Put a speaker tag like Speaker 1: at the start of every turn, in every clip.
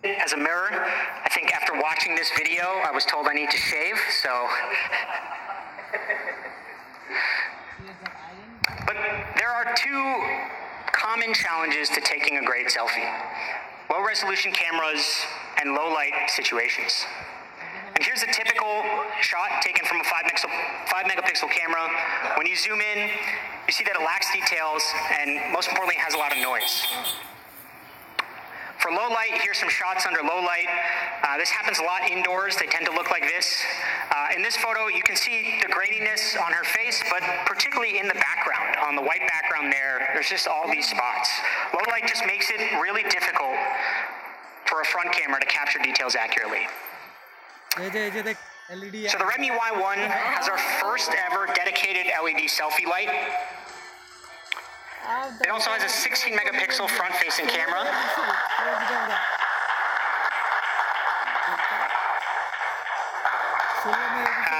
Speaker 1: As a mirror, I think after watching this video, I was told I need to shave, so. But there are two common challenges to taking a great selfie: low resolution cameras and low light situations. And here's a typical shot taken from a 5 megapixel camera. When you zoom in, you see that it lacks details and most importantly, it has a lot of noise. For low light, here's some shots under low light. This happens a lot indoors. They tend to look like this. In this photo, you can see the graininess on her face, but particularly in the background, on the white background there's just all these spots. Low light just makes it really difficult for a front camera to capture details accurately. So the Redmi Y1 has our first ever dedicated LED selfie light. It also has a 16 megapixel front-facing camera.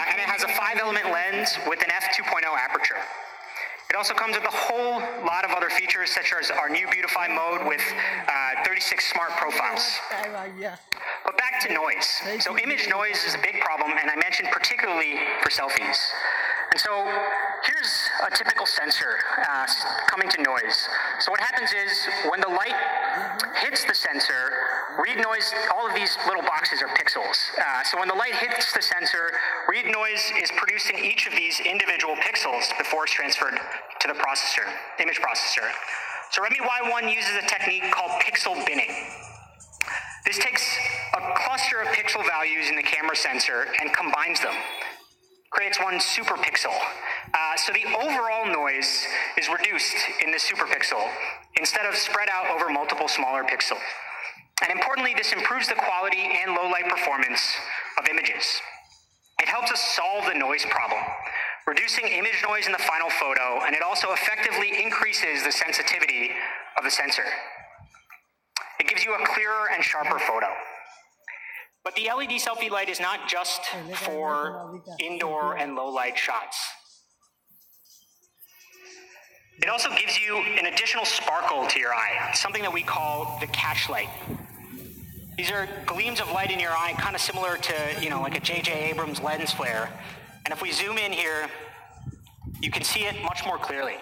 Speaker 1: And it has a 5-element lens with an f2.0 aperture. It also comes with a whole lot of other features, such as our new Beautify mode with 36 smart profiles. But back to noise. So image noise is a big problem, and I mentioned particularly for selfies. And so here's a typical sensor coming to noise. So what happens is when the light hits the sensor, read noise, all of these little boxes are pixels. So when the light hits the sensor, read noise is produced in each of these individual pixels before it's transferred to the processor, image processor. So Redmi Y1 uses a technique called pixel binning. This takes a cluster of pixel values in the camera sensor and combines them, creates one super pixel. So the overall noise is reduced in this super pixel instead of spread out over multiple smaller pixels. And importantly, this improves the quality and low light performance of images. It helps us solve the noise problem, reducing image noise in the final photo, and it also effectively increases the sensitivity of the sensor. It gives you a clearer and sharper photo. But the LED selfie light is not just for indoor and low light shots. It also gives you an additional sparkle to your eye, something that we call the catch light. These are gleams of light in your eye, kind of similar to, like a J.J. Abrams lens flare. And if we zoom in here, you can see it much more clearly.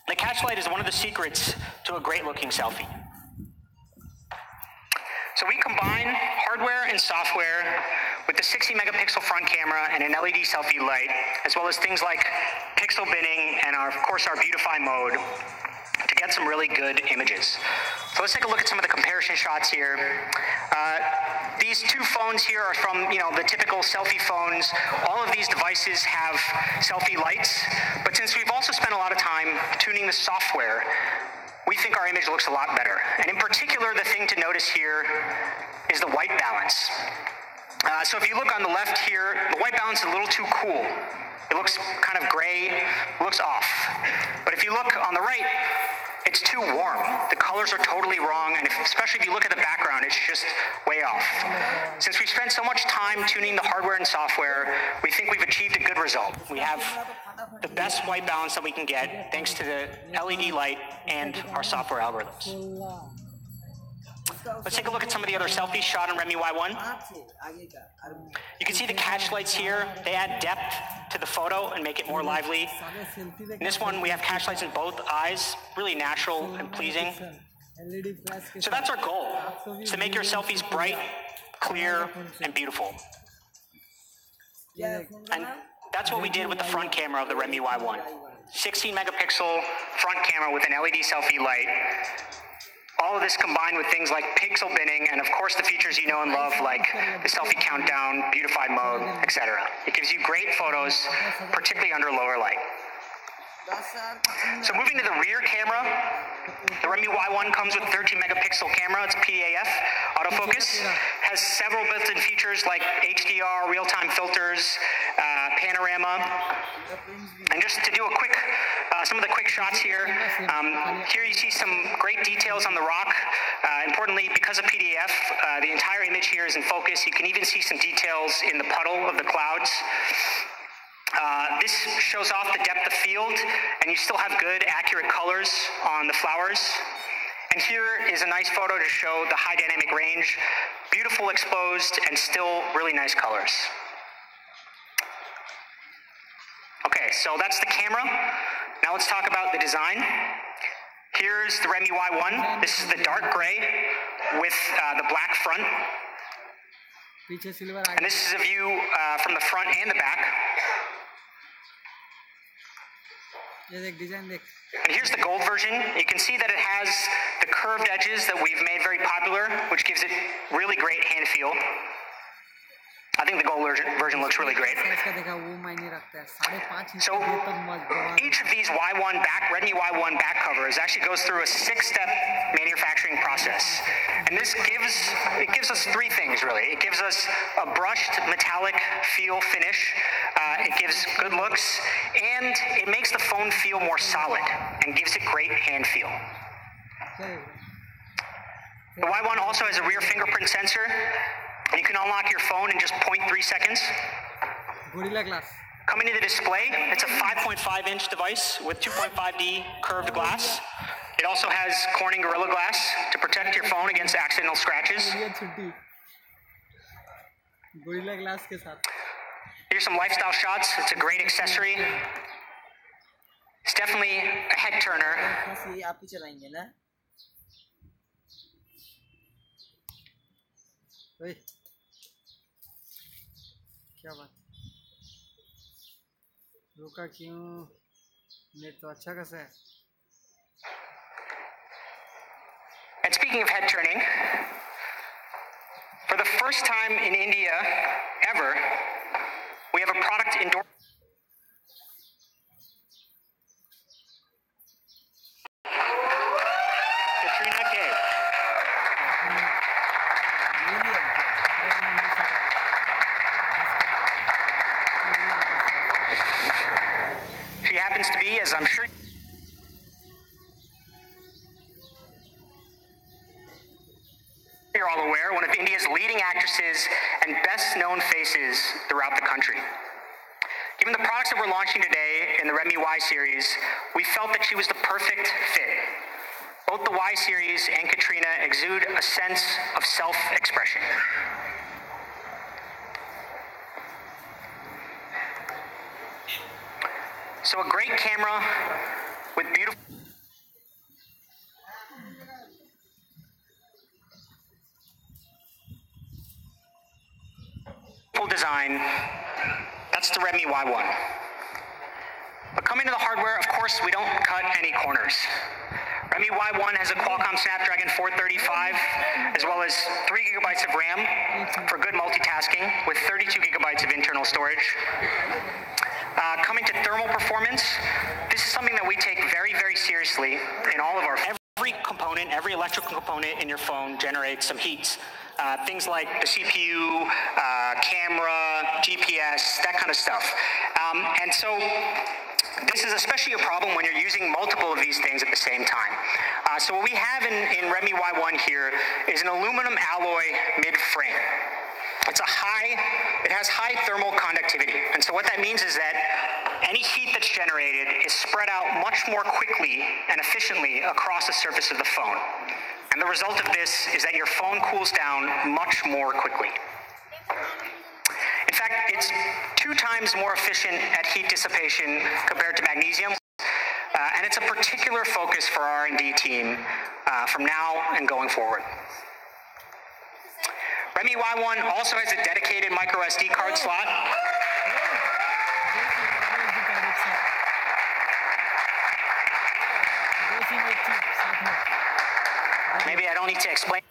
Speaker 1: The catch light is one of the secrets to a great looking selfie. So we combine hardware and software with the 60 megapixel front camera and an LED selfie light, as well as things like pixel binning and of course our Beautify mode to get some really good images. So let's take a look at some of the comparison shots here. These two phones here are from the typical selfie phones. All of these devices have selfie lights, but since we've also spent a lot of time tuning the software, we think our image looks a lot better. And in particular, the thing to notice here is the white balance. So if you look on the left here, the white balance is a little too cool. It looks kind of gray, looks off. But if you look on the right, it's too warm. The colors are totally wrong, and especially if you look at the background, it's just way off. Since we've spent so much time tuning the hardware and software, we think we've achieved a good result. We have the best white balance that we can get thanks to the LED light and our software algorithms. Let's take a look at some of the other selfies shot on Redmi Y1. You can see the catch lights here. They add depth to the photo and make it more lively. In this one, we have catch lights in both eyes, really natural and pleasing. So that's our goal, is to make your selfies bright, clear, and beautiful. And that's what we did with the front camera of the Redmi Y1. 16 megapixel front camera with an LED selfie light. All of this combined with things like pixel binning and of course the features you know and love like the selfie countdown, Beautify mode, etc. It gives you great photos, particularly under lower light. So moving to the rear camera, the Redmi Y1 comes with 13 megapixel camera. It's PAF autofocus. Has several built-in features like HDR, real-time filters, panorama. And just to do a quick, some of the quick shots here. Here you see some great details on the rock. Importantly, because of PDF, the entire image here is in focus. You can even see some details in the puddle of the clouds. This shows off the depth of field, and you still have good, accurate colors on the flowers. And here is a nice photo to show the high dynamic range, beautiful exposed, and still really nice colors. Okay, so that's the camera. Now let's talk about the design. Here's the Redmi Y1. This is the dark gray with the black front. And this is a view from the front and the back. And here's the gold version. You can see that it has the curved edges that we've made very popular, which gives it really great hand feel. I think the gold version looks really great. So each of these Redmi Y1 back covers actually goes through a 6-step manufacturing process. And this gives us 3 things really. It gives us a brushed metallic feel finish. It gives good looks, and it makes the phone feel more solid and gives it great hand feel. The Y1 also has a rear fingerprint sensor. You can unlock your phone in just 0.3 seconds.
Speaker 2: Gorilla Glass.
Speaker 1: Coming to the display, it's a 5.5-inch device with 2.5D curved glass. It also has Corning Gorilla Glass to protect your phone against accidental scratches.
Speaker 2: Gorilla Glass के साथ.
Speaker 1: Here's some lifestyle shots. It's a great accessory. It's definitely a head turner.
Speaker 2: आप ही चलाएंगे ना? क्या बात, रुका क्यों? Net तो अच्छा कैसा है?
Speaker 1: And speaking of head turning, for the first time in India ever, we have a product endorsement. She happens to be, as I'm sure you're all aware, one of India's leading actresses and best-known faces throughout the country. Given the products that we're launching today in the Redmi Y series, we felt that she was the perfect fit. Both the Y series and Katrina exude a sense of self-expression. So a great camera with beautiful design, that's the Redmi Y1. But coming to the hardware, of course, we don't cut any corners. Redmi Y1 has a Qualcomm Snapdragon 435, as well as 3 gigabytes of RAM for good multitasking, with 32 gigabytes of internal storage. Coming to thermal performance, this is something that we take very, very seriously in all of our. Every electrical component in your phone generates some heat. Things like the CPU, camera, GPS, that kind of stuff. And so this is especially a problem when you're using multiple of these things at the same time. So what we have in Redmi Y1 here is an aluminum alloy mid-frame. It has high thermal conductivity. And so what that means is that any heat that's generated is spread out much more quickly and efficiently across the surface of the phone. And the result of this is that your phone cools down much more quickly. In fact, it's 2 times more efficient at heat dissipation compared to magnesium. And it's a particular focus for our R&D team from now and going forward. Redmi Y1 also has a dedicated micro SD card slot. Maybe I don't need to explain.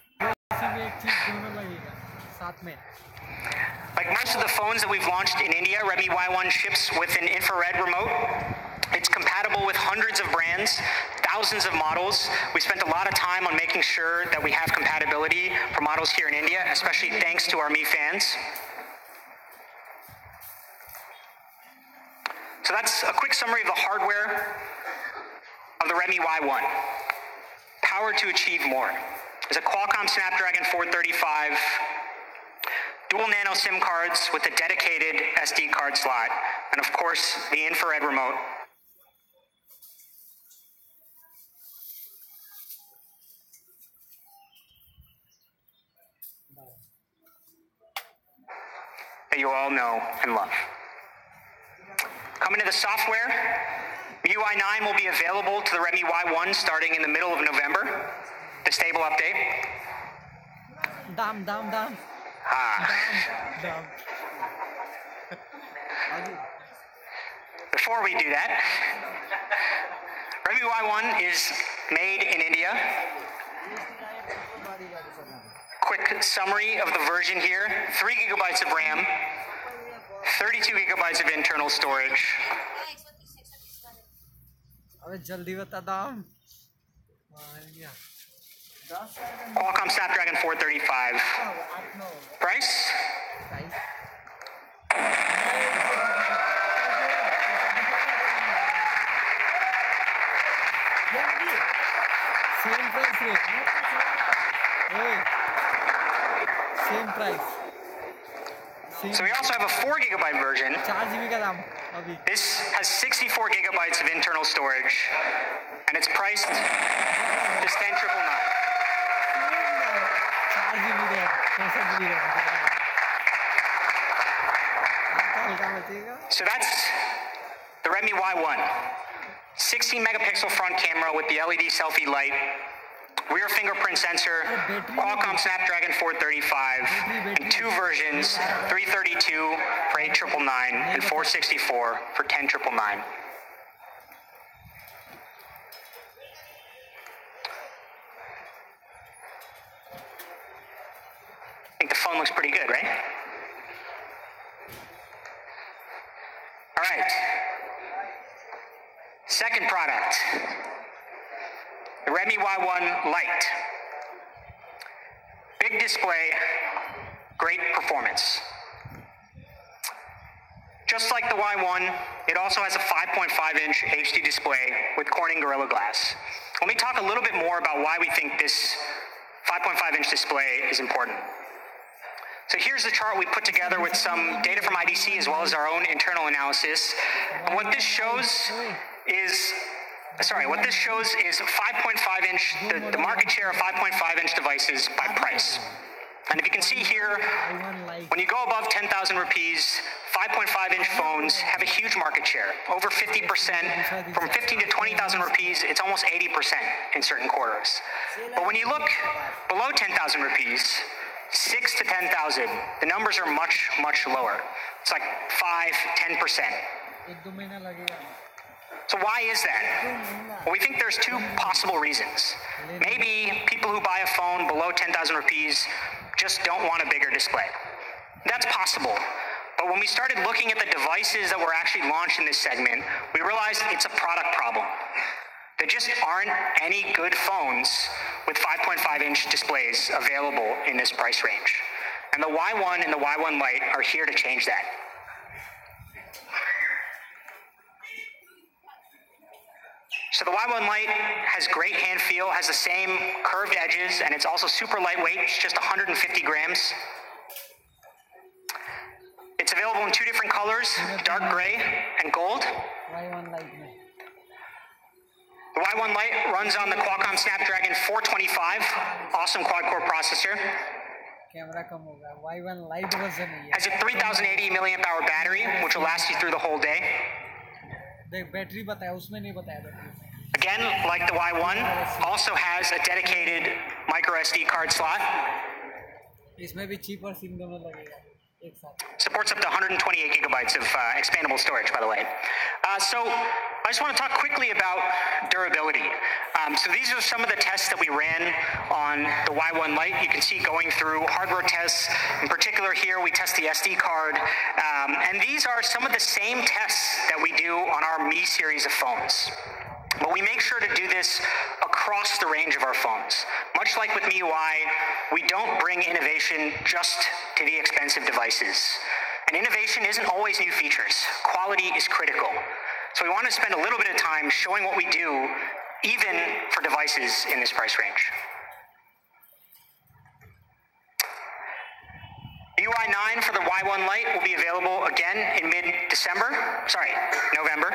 Speaker 1: Like most of the phones that we've launched in India, Redmi Y1 ships with an infrared remote. It's compatible with hundreds of brands, thousands of models. We spent a lot of time on making sure that we have compatibility for models here in India, especially thanks to our Mi fans. So that's a quick summary of the hardware of the Redmi Y1. Powered to achieve more. There's a Qualcomm Snapdragon 435, dual nano SIM cards with a dedicated SD card slot, and of course, the infrared remote. that you all know and love. Coming to the software, MIUI 9 will be available to the Redmi Y1 starting in the middle of November, the stable update.
Speaker 2: Dam.
Speaker 1: Before we do that, Redmi Y1 is made in India. Quick summary of the version here: 3 gigabytes of RAM, 32 gigabytes of internal storage.
Speaker 2: अबे जल्दी बता दाम।
Speaker 1: Qualcomm Snapdragon 435. Price?
Speaker 2: Same price rate. Same price.
Speaker 1: So we also have a 4 gigabyte version.
Speaker 2: 4 GB का दाम अभी।
Speaker 1: This has 64 gigabytes of internal storage, and it's priced just 10,999.
Speaker 2: 4 GB RAM, 64 GB RAM।
Speaker 1: So that's the Redmi Y1. 16 megapixel front camera with the LED selfie light, rear fingerprint sensor, Qualcomm Snapdragon 435, and 2 versions, 332 for 8,999 and 464 for 10,999. I think the phone looks pretty good, right? All right. Second product, the Redmi Y1 Lite. Big display, great performance. Just like the Y1, it also has a 5.5-inch HD display with Corning Gorilla Glass. Let me talk a little bit more about why we think this 5.5-inch display is important. So here's the chart we put together with some data from IDC as well as our own internal analysis. And what this shows is 5.5-inch, the market share of 5.5-inch devices by price. And if you can see here, when you go above 10,000 rupees, 5.5-inch phones have a huge market share, over 50%. From 15 to 20,000 rupees, it's almost 80% in certain quarters. But when you look below 10,000 rupees, 6 to 10,000, the numbers are much, much lower. It's like 5, 10%. So why is that? Well, we think there's 2 possible reasons. Maybe people who buy a phone below 10,000 rupees just don't want a bigger display. That's possible. But when we started looking at the devices that were actually launched in this segment, we realized it's a product problem. There just aren't any good phones with 5.5-inch displays available in this price range. And the Y1 and the Y1 Lite are here to change that. So the Y1 Lite has great hand feel, has the same curved edges, and it's also super lightweight, it's just 150 grams. It's available in 2 different colors, dark gray and gold.
Speaker 2: Y1 Lite में।
Speaker 1: The Y1 Lite runs on the Qualcomm Snapdragon 425, awesome quad-core processor.
Speaker 2: Camera कम होगा। Y1 Lite version है ये।
Speaker 1: Has a 3080 milliamp hour battery, which will last you through the whole day.
Speaker 2: देख battery बताया, उसमें नहीं बताया battery.
Speaker 1: Again, like the Y1, also has a dedicated micro SD card slot.
Speaker 2: इसमें भी चीप और सिम दोनों लगेगा एक साथ।
Speaker 1: Supports up to 128 gigabytes of expandable storage, by the way. So I just want to talk quickly about durability. So these are some of the tests that we ran on the Y1 Lite. You can see going through hardware tests. In particular here, we test the SD card. And these are some of the same tests that we do on our Mi series of phones. But we make sure to do this across the range of our phones. Much like with MIUI, we don't bring innovation just to the expensive devices. And innovation isn't always new features. Quality is critical. So we want to spend a little bit of time showing what we do, even for devices in this price range. MIUI 9 for the Y1 Lite will be available again in November.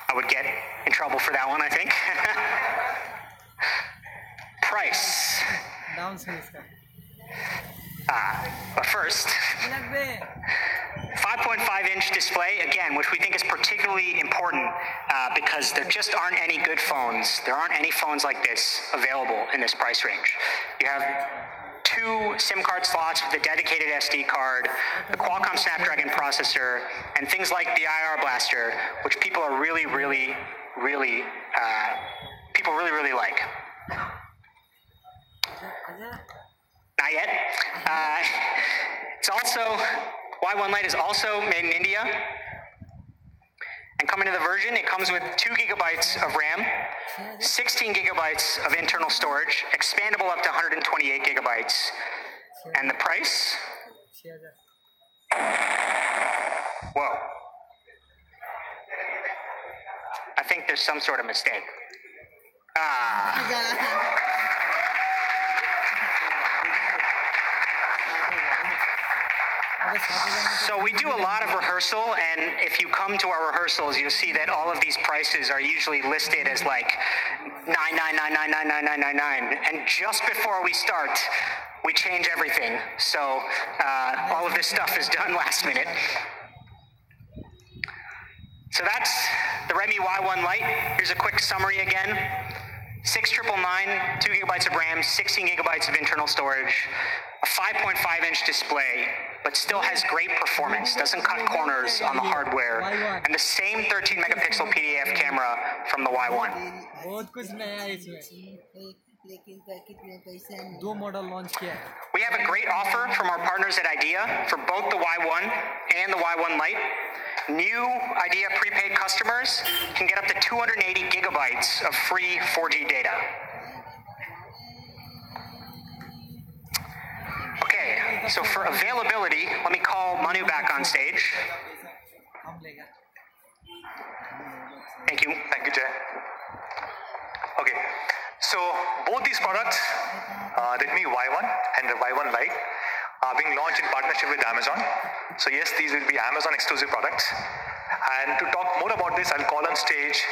Speaker 1: I would get in trouble for that one, I think. Price. But first, 5.5-inch display, again, which we think is particularly important because there just aren't any good phones. There aren't any phones like this available in this price range. You have 2 SIM card slots with a dedicated SD card, the Qualcomm Snapdragon processor, and things like the IR Blaster, which people are really like. Not yet. It's also, Y1 Lite is also made in India. And coming to the version, it comes with 2 gigabytes of RAM, 16 gigabytes of internal storage, expandable up to 128 gigabytes. And the price? Whoa. I think there's some sort of mistake. So we do a lot of rehearsal, and if you come to our rehearsals, you'll see that all of these prices are usually listed as like 999999999, and just before we start, we change everything. So all of this stuff is done last minute. So that's the Redmi Y1 Lite. Here's a quick summary again. 6999, 2 gigabytes of RAM, 16 gigabytes of internal storage, a 5.5-inch display, but still has great performance, doesn't cut corners on the hardware, and the same 13 megapixel PDAF camera from the Y1. We have a great offer from our partners at Idea for both the Y1 and the Y1 Lite. New Idea prepaid customers can get up to 280 gigabytes of free 4G data. Okay, so for availability, let me call Manu back on stage. Thank you.
Speaker 3: Thank you, Jay. Okay, so both these products, Redmi Y1 and the Y1 Lite, are being launched in partnership with Amazon. So yes, these will be Amazon exclusive products. And to talk more about this, I'll call on stage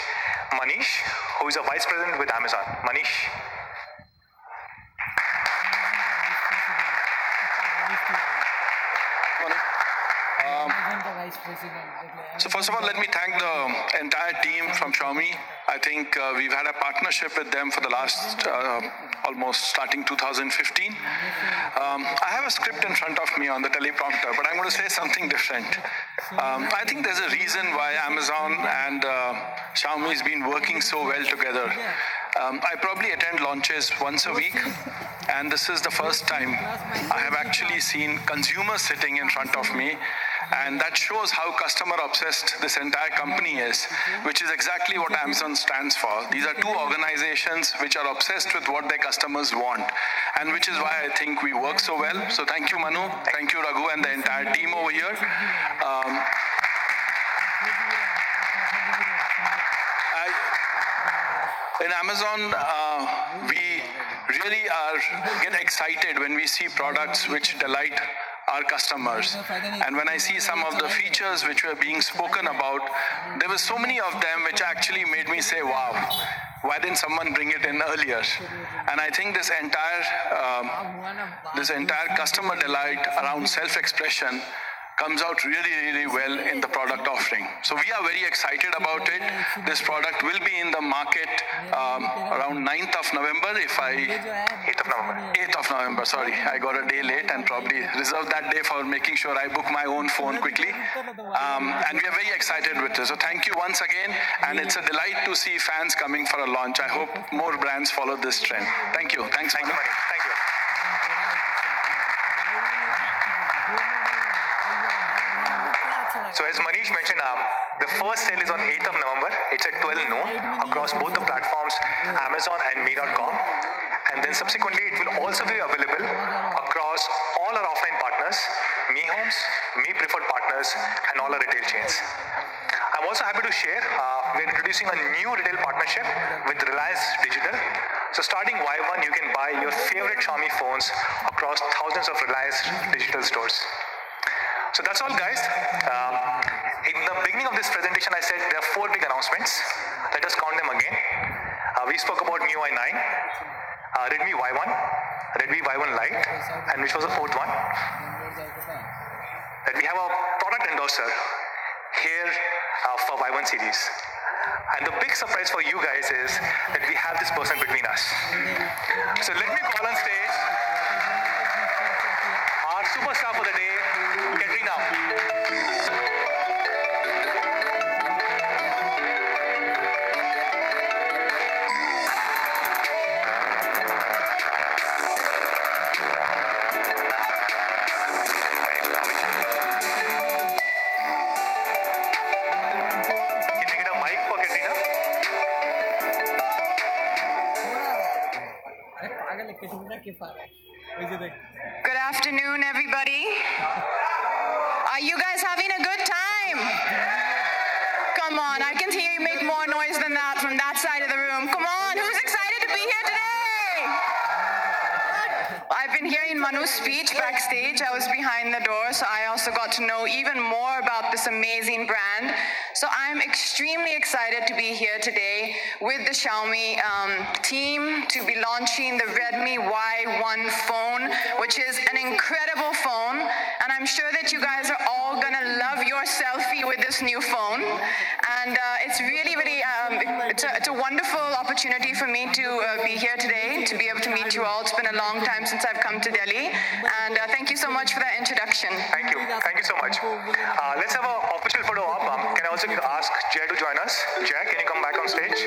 Speaker 3: Manish, who is a vice president with Amazon. Manish.
Speaker 4: So first of all, let me thank the entire team from Xiaomi. I think we've had a partnership with them for the last almost starting 2015. I have a script in front of me on the teleprompter, but I'm going to say something different. I think there's a reason why Amazon and Xiaomi has been working so well together. I probably attend launches once a week, and this is the first time I have actually seen consumers sitting in front of me, and that shows how customer obsessed this entire company is, which is exactly what Amazon stands for. These are two organizations which are obsessed with what their customers want, and which is why I think we work so well. So thank you, Manu, thank you, Raghu, and the entire team over here. In Amazon, we really get excited when we see products which delight our customers. And when I see some of the features which were being spoken about, there were so many of them which actually made me say, wow, why didn't someone bring it in earlier? And I think this entire customer delight around self-expression comes out really well in the product offering. So we are very excited about it. This product will be in the market around 9th of November, 8th of November, sorry. I got a day late and probably reserved that day for making sure I book my own phone quickly. And we are very excited with this. So thank you once again, and it's a delight to see fans coming for a launch. I hope more brands follow this trend. Thank you. Thanks, Manu.
Speaker 3: Thank you. So as Manish mentioned, the first sale is on 8th of November. It's at 12 noon across both the platforms, Amazon and Me.com. And then subsequently, it will also be available across all our offline partners, Me Homes, Me Preferred Partners, and all our retail chains. I'm also happy to share we're introducing a new retail partnership with Reliance Digital. So starting Y1, you can buy your favorite Xiaomi phones across thousands of Reliance Digital stores. So that's all, guys. In the beginning of this presentation, I said there are 4 big announcements. Let us count them again. We spoke about MIUI 9, Redmi Y1, Redmi Y1 Lite, and which was the 4th one. That we have a product endorser here for Y1 series. And the big surprise for you guys is that we have this person between us. So let me call on stage our superstar for the day, Katrina.
Speaker 5: Good afternoon, everybody. Are you guys having a good time? Come on, I can hear you make more noise than that from that side of the room. Come on, who's excited to be here today? I've been hearing Manu's speech backstage. I was behind the door, so I also got to know even more about this amazing brand. So I'm extremely excited to be here today with the Xiaomi team to be launching the Redmi Y1 phone, which is an incredible phone. And I'm sure that you guys are all gonna love your selfie with this new phone. And it's really, really, it's a wonderful opportunity for me to be here today, to be able to meet you all. It's been a long time since I've come to Delhi. And thank you so much for that introduction.
Speaker 3: Thank you. Thank you so much. Let's have an official photo op. Can I also ask Jay to join us? Jay, can you come back on stage?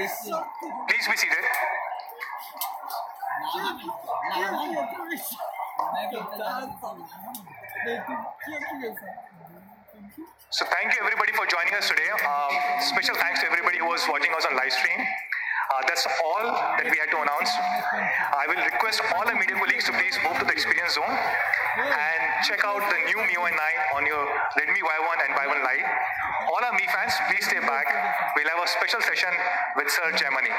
Speaker 3: Please be seated. So thank you everybody for joining us today. Special thanks to everybody who was watching us on live stream. That's all that we had to announce. I will request all the media colleagues to please move to the experience zone and check out the new MIUI 9 on your Redmi Y1 and Y1 Lite. All our Mi fans, please stay back. We'll have a special session with Sir Jaimani.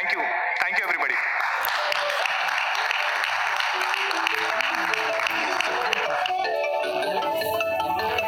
Speaker 3: Thank you. Thank you everybody.